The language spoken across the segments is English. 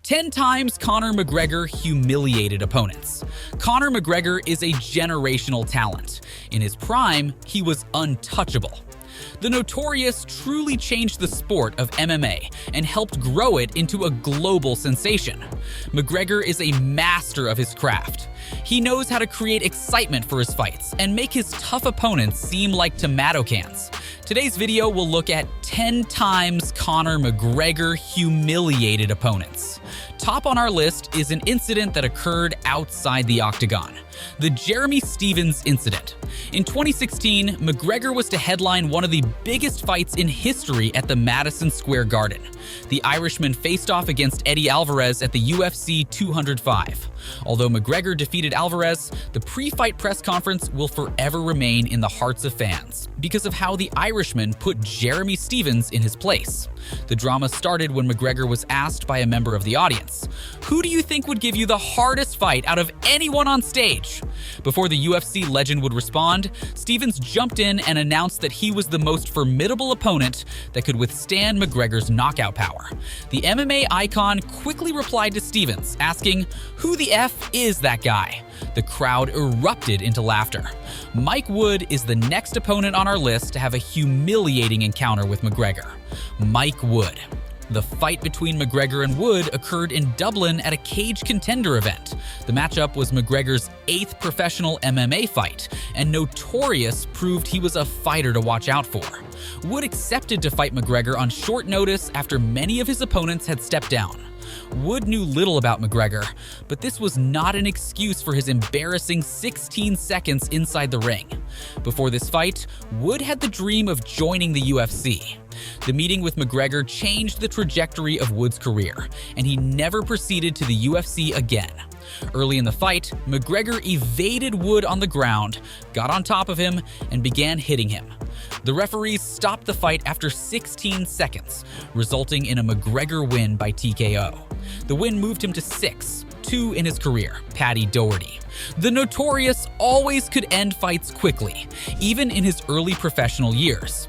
10 times Conor McGregor humiliated opponents. Conor McGregor is a generational talent. In his prime, he was untouchable. The Notorious truly changed the sport of MMA and helped grow it into a global sensation. McGregor is a master of his craft. He knows how to create excitement for his fights and make his tough opponents seem like tomato cans. Today's video will look at 10 times Conor McGregor humiliated opponents. Top on our list is an incident that occurred outside the octagon, the Jeremy Stephens incident. In 2016, McGregor was to headline one of the biggest fights in history at the Madison Square Garden. The Irishman faced off against Eddie Alvarez at the UFC 205. Although McGregor defeated Alvarez, the pre-fight press conference will forever remain in the hearts of fans because of how the Irishman put Jeremy Stephens in his place. The drama started when McGregor was asked by a member of the audience, "Who do you think would give you the hardest fight out of anyone on stage?" Before the UFC legend would respond, Stephens jumped in and announced that he was the most formidable opponent that could withstand McGregor's knockout power. The MMA icon quickly replied to Stephens, asking, "Who the F is that guy?" The crowd erupted into laughter. Mike Wood is the next opponent on our list to have a humiliating encounter with McGregor. Mike Wood. The fight between McGregor and Wood occurred in Dublin at a Cage Contender event. The matchup was McGregor's 8th professional MMA fight, and Notorious proved he was a fighter to watch out for. Wood accepted to fight McGregor on short notice after many of his opponents had stepped down. Wood knew little about McGregor, but this was not an excuse for his embarrassing 16 seconds inside the ring. Before this fight, Wood had the dream of joining the UFC. The meeting with McGregor changed the trajectory of Wood's career, and he never proceeded to the UFC again. Early in the fight, McGregor evaded Wood on the ground, got on top of him, and began hitting him. The referees stopped the fight after 16 seconds, resulting in a McGregor win by TKO. The win moved him to 6-2 in his career, Paddy Doherty. The Notorious always could end fights quickly, even in his early professional years.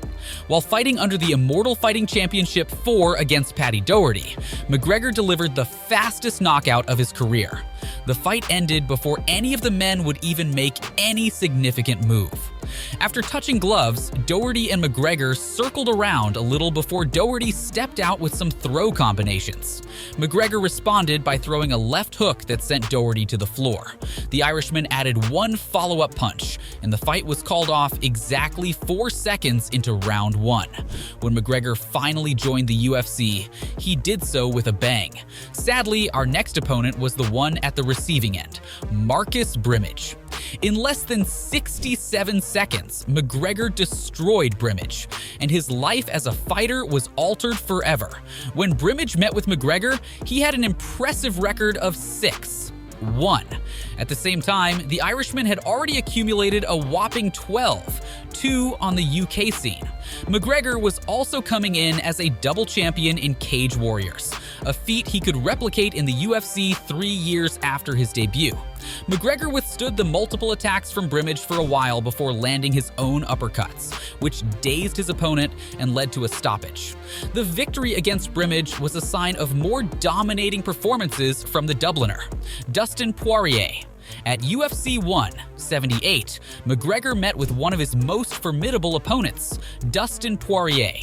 While fighting under the Immortal Fighting Championship 4 against Paddy Doherty, McGregor delivered the fastest knockout of his career. The fight ended before any of the men would even make any significant move. After touching gloves, Doherty and McGregor circled around a little before Doherty stepped out with some throw combinations. McGregor responded by throwing a left hook that sent Doherty to the floor. The Irishman added one follow-up punch, and the fight was called off exactly 4 seconds into round 1. When McGregor finally joined the UFC, he did so with a bang. Sadly, our next opponent was the one at the receiving end, Marcus Brimage. In less than 67 seconds, McGregor destroyed Brimage, and his life as a fighter was altered forever. When Brimage met with McGregor, he had an impressive record of 6-1. At the same time, the Irishman had already accumulated a whopping 12-2 on the UK scene. McGregor was also coming in as a double champion in Cage Warriors, a feat he could replicate in the UFC 3 years after his debut. McGregor withstood the multiple attacks from Brimage for a while before landing his own uppercuts, which dazed his opponent and led to a stoppage. The victory against Brimage was a sign of more dominating performances from the Dubliner, Dustin Poirier. At UFC 178, McGregor met with one of his most formidable opponents, Dustin Poirier.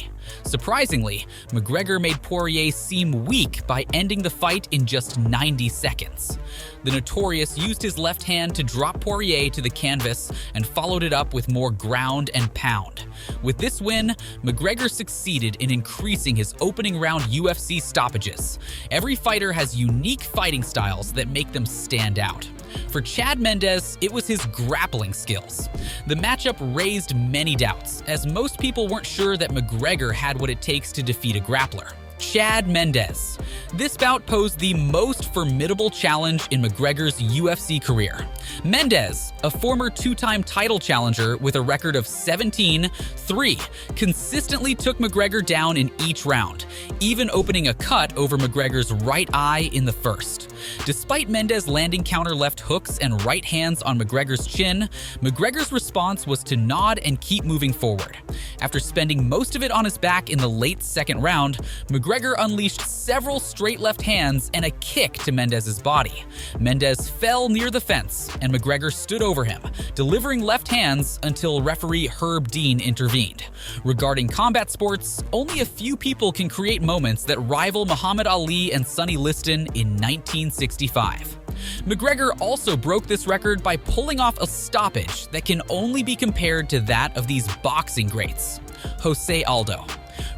Surprisingly, McGregor made Poirier seem weak by ending the fight in just 90 seconds. The Notorious used his left hand to drop Poirier to the canvas and followed it up with more ground and pound. With this win, McGregor succeeded in increasing his opening round UFC stoppages. Every fighter has unique fighting styles that make them stand out. For Chad Mendes, it was his grappling skills. The matchup raised many doubts, as most people weren't sure that McGregor had what it takes to defeat a grappler. Chad Mendes. This bout posed the most formidable challenge in McGregor's UFC career. Mendes, a former 2-time title challenger with a record of 17-3, consistently took McGregor down in each round, even opening a cut over McGregor's right eye in the first. Despite Mendes landing counter left hooks and right hands on McGregor's chin, McGregor's response was to nod and keep moving forward. After spending most of it on his back in the late second round, McGregor McGregor unleashed several straight left hands and a kick to Mendes' body. Mendes fell near the fence, and McGregor stood over him, delivering left hands until referee Herb Dean intervened. Regarding combat sports, only a few people can create moments that rival Muhammad Ali and Sonny Liston in 1965. McGregor also broke this record by pulling off a stoppage that can only be compared to that of these boxing greats, Jose Aldo.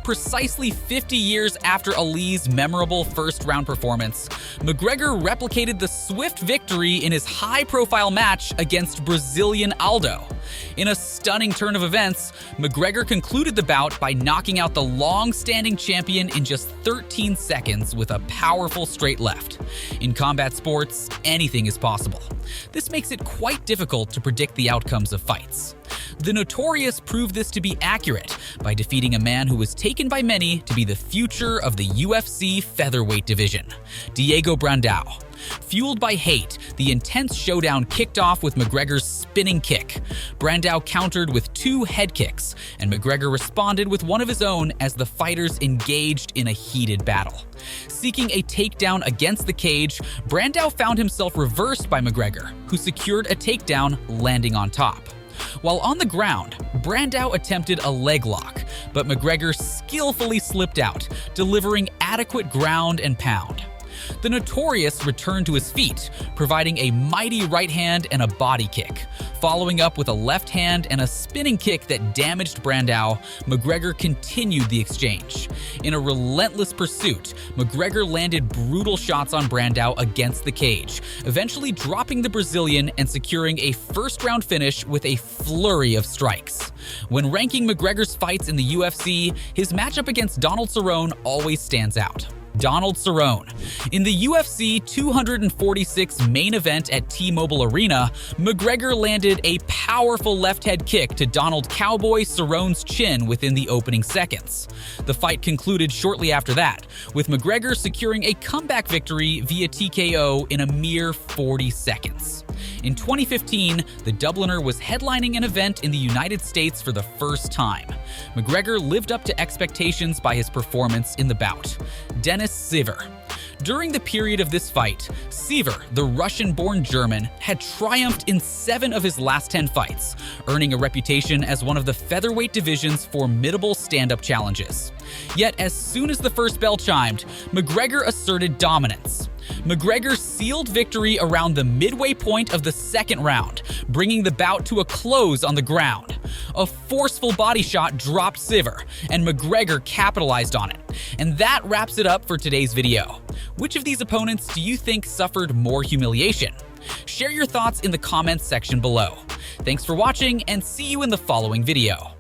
Precisely 50 years after Ali's memorable first-round performance, McGregor replicated the swift victory in his high-profile match against Brazilian Aldo. In a stunning turn of events, McGregor concluded the bout by knocking out the long-standing champion in just 13 seconds with a powerful straight left. In combat sports, anything is possible. This makes it quite difficult to predict the outcomes of fights. The Notorious proved this to be accurate by defeating a man who was taken by many to be the future of the UFC featherweight division, Diego Brandao. Fueled by hate, the intense showdown kicked off with McGregor's spinning kick. Brandao countered with 2 head kicks, and McGregor responded with one of his own as the fighters engaged in a heated battle. Seeking a takedown against the cage, Brandao found himself reversed by McGregor, who secured a takedown, landing on top. While on the ground, Brandao attempted a leg lock, but McGregor skillfully slipped out, delivering adequate ground and pound. The Notorious returned to his feet, providing a mighty right hand and a body kick. Following up with a left hand and a spinning kick that damaged Brandao, McGregor continued the exchange. In a relentless pursuit, McGregor landed brutal shots on Brandao against the cage, eventually dropping the Brazilian and securing a first-round finish with a flurry of strikes. When ranking McGregor's fights in the UFC, his matchup against Donald Cerrone always stands out. Donald Cerrone. In the UFC 246 main event at T-Mobile Arena, McGregor landed a powerful left head kick to Donald "Cowboy" Cerrone's chin within the opening seconds. The fight concluded shortly after that, with McGregor securing a comeback victory via TKO in a mere 40 seconds. In 2015, the Dubliner was headlining an event in the United States for the first time. McGregor lived up to expectations by his performance in the bout. Dennis Siver. During the period of this fight, Siver, the Russian-born German, had triumphed in 7 of his last 10 fights, earning a reputation as one of the featherweight division's formidable stand-up challenges. Yet as soon as the first bell chimed, McGregor asserted dominance. McGregor sealed victory around the midway point of the second round, bringing the bout to a close on the ground. A forceful body shot dropped Siver, and McGregor capitalized on it. And that wraps it up for today's video. Which of these opponents do you think suffered more humiliation? Share your thoughts in the comments section below. Thanks for watching, and see you in the following video.